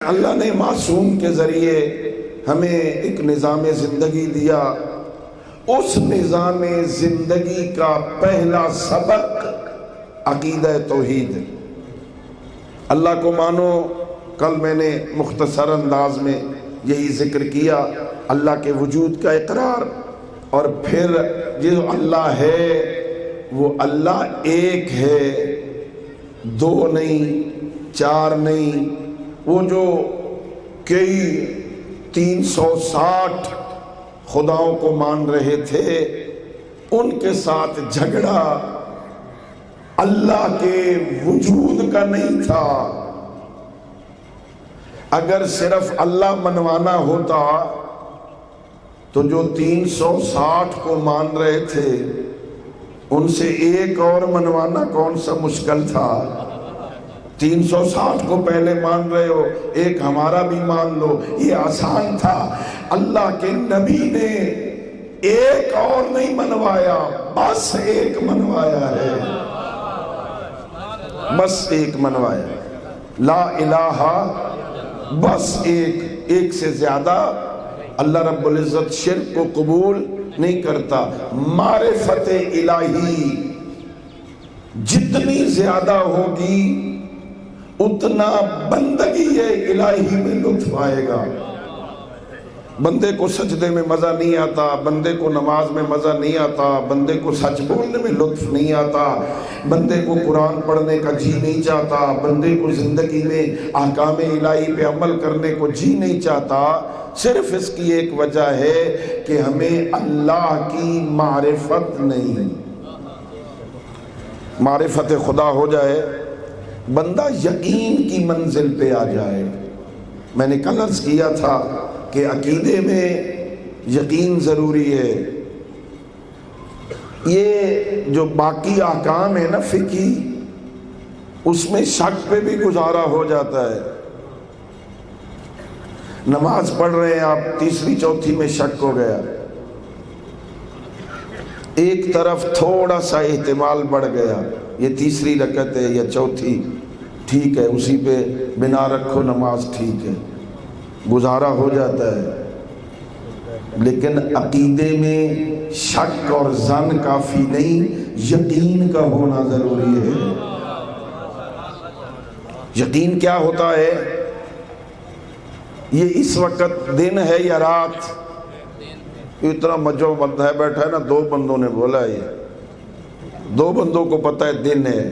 اللہ نے معصوم کے ذریعے ہمیں ایک نظام زندگی دیا. اس نظام زندگی کا پہلا سبق عقیدہ توحید. اللہ کو مانو. کل میں نے مختصر انداز میں یہی ذکر کیا، اللہ کے وجود کا اقرار، اور پھر جو اللہ ہے وہ اللہ ایک ہے، دو نہیں، چار نہیں. وہ جو کئی 360 خداؤں کو مان رہے تھے، ان کے ساتھ جھگڑا اللہ کے وجود کا نہیں تھا. اگر صرف اللہ منوانا ہوتا تو جو 360 کو مان رہے تھے ان سے ایک اور منوانا کون سا مشکل تھا؟ 360 کو پہلے مان رہے ہو، ایک ہمارا بھی مان لو، یہ آسان تھا. اللہ کے نبی نے ایک اور نہیں منوایا، بس ایک منوایا ہے، بس ایک منوایا. لا الہ، بس ایک سے زیادہ. اللہ رب العزت شرک کو قبول نہیں کرتا. معرفت الہی جتنی زیادہ ہوگی اتنا بندگی الہی میں لطف آئے گا. بندے کو سجدے میں مزہ نہیں آتا، بندے کو نماز میں مزہ نہیں آتا، بندے کو سچ بولنے میں لطف نہیں آتا، بندے کو قرآن پڑھنے کا جی نہیں چاہتا، بندے کو زندگی میں احکام الہی پہ عمل کرنے کو جی نہیں چاہتا. صرف اس کی ایک وجہ ہے کہ ہمیں اللہ کی معرفت نہیں. معرفت خدا ہو جائے، بندہ یقین کی منزل پہ آ جائے. میں نے کل عرض کیا تھا کہ عقیدے میں یقین ضروری ہے. یہ جو باقی احکام ہے نا فقہی، اس میں شک پہ بھی گزارا ہو جاتا ہے. نماز پڑھ رہے ہیں آپ، تیسری چوتھی میں شک ہو گیا، ایک طرف تھوڑا سا احتمال بڑھ گیا، یہ تیسری رکعت ہے یا چوتھی، ٹھیک ہے، اسی پہ بنا رکھو، نماز ٹھیک ہے، گزارا ہو جاتا ہے. لیکن عقیدے میں شک اور ظن کافی نہیں، یقین کا ہونا ضروری ہے. یقین کیا ہوتا ہے؟ یہ اس وقت دن ہے یا رات؟ اتنا مجو بند ہے بیٹھا ہے نا، 2 بندوں نے بولا، یہ 2 بندوں کو پتہ ہے دن ہے.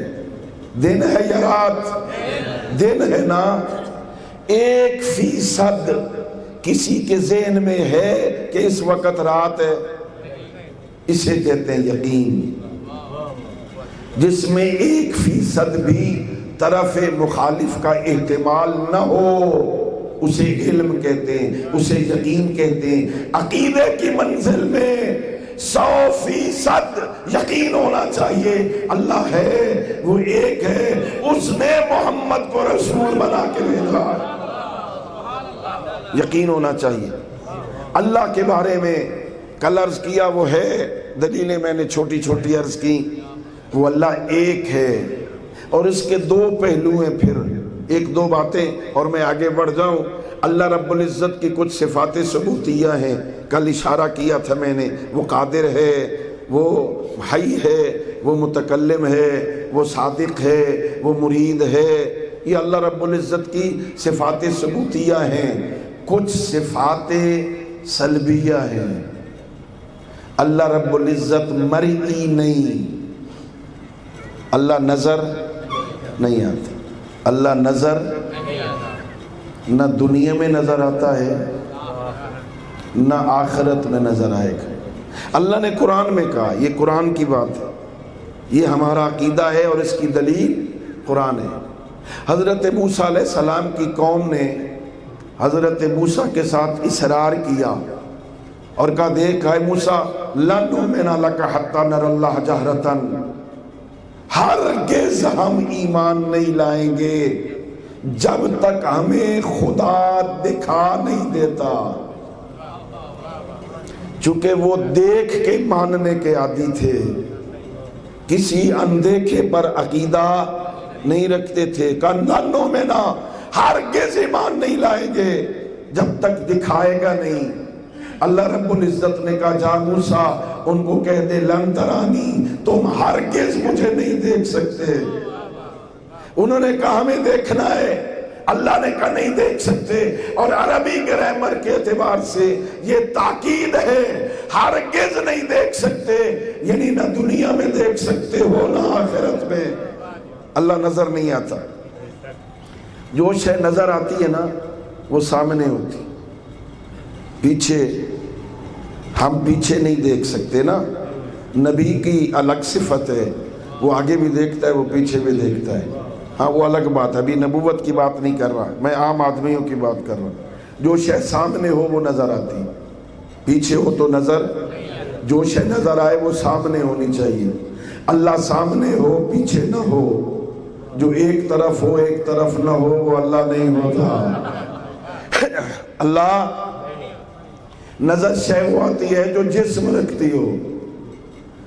دن ہے یا رات؟ دن ہے نا. 1% کسی کے ذہن میں ہے کہ اس وقت رات ہے، اسے کہتے ہیں یقین. جس میں 1% بھی طرف مخالف کا احتمال نہ ہو اسے علم کہتے ہیں، اسے یقین کہتے ہیں. عقیدے کی منزل میں 100% یقین ہونا چاہیے. اللہ ہے، وہ ایک ہے، اس نے محمد کو رسول بنا کے بھیجا. یقین ہونا چاہیے. اللہ کے بارے میں کل عرض کیا، وہ ہے، دلیلیں میں نے چھوٹی چھوٹی عرض کی. وہ اللہ ایک ہے اور اس کے 2 پہلو ہیں. پھر 1-2 باتیں اور میں آگے بڑھ جاؤں. اللہ رب العزت کی کچھ صفات ثبوتیہ ہیں، کل اشارہ کیا تھا میں نے. وہ قادر ہے، وہ حی ہے، وہ متکلم ہے، وہ صادق ہے، وہ مرید ہے. یہ اللہ رب العزت کی صفات ثبوتیہ ہیں. کچھ صفات سلبیہ ہیں. اللہ رب العزت مرئی نہیں، اللہ نظر نہیں آتا. اللہ نظر نہ دنیا میں نظر آتا ہے نہ آخرت میں نظر آئے گا. اللہ نے قرآن میں کہا، یہ قرآن کی بات ہے، یہ ہمارا عقیدہ ہے اور اس کی دلیل قرآن ہے. حضرت موسیٰ علیہ السلام کی قوم نے حضرت موسیٰ کے ساتھ اصرار کیا اور کہا، دیکھ اے موسیٰ، لن نؤمن لک حتی نری اللہ جہرۃ، ہرگز ہم ایمان نہیں لائیں گے جب تک ہمیں خدا دکھا نہیں دیتا. چونکہ وہ دیکھ کے ماننے کے عادی تھے، کسی اندیکھے پر عقیدہ نہیں رکھتے تھے. کانوں میں نہ ہرگز ایمان نہیں لائیں گے جب تک دکھائے گا نہیں۔ اللہ رب العزت نے کہا جا موسیٰ ان کو کہہ دے لن ترانی، تم ہرگز مجھے نہیں دیکھ سکتے۔ انہوں نے کہا ہمیں دیکھنا ہے، اللہ نے کہا نہیں دیکھ سکتے۔ اور عربی گرامر کے اعتبار سے یہ تاکید ہے، ہرگز نہیں دیکھ سکتے، یعنی نہ دنیا میں دیکھ سکتے ہو نہ آخرت میں۔ اللہ نظر نہیں آتا، جو شے نظر آتی ہے نا وہ سامنے ہوتی، پیچھے ہم پیچھے نہیں دیکھ سکتے نا۔ نبی کی الگ صفت ہے، وہ آگے بھی دیکھتا ہے وہ پیچھے بھی دیکھتا ہے، ہاں وہ الگ بات ہے۔ ابھی نبوت کی بات نہیں کر رہا میں، عام آدمیوں کی بات کر رہا ہوں۔ جو شے سامنے ہو وہ نظر آتی، پیچھے ہو تو نظر، جو شے نظر آئے وہ سامنے ہونی چاہیے۔ اللہ سامنے ہو پیچھے نہ ہو، جو ایک طرف ہو ایک طرف نہ ہو وہ اللہ نہیں ہوتا۔ اللہ نظر شے وہ آتی ہے جو جسم رکھتی ہو،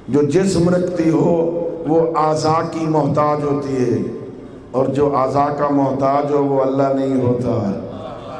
جو جسم رکھتی ہو وہ اعضاء کی محتاج ہوتی ہے، اور جو اعضاء کا محتاج ہو وہ اللہ نہیں ہوتا۔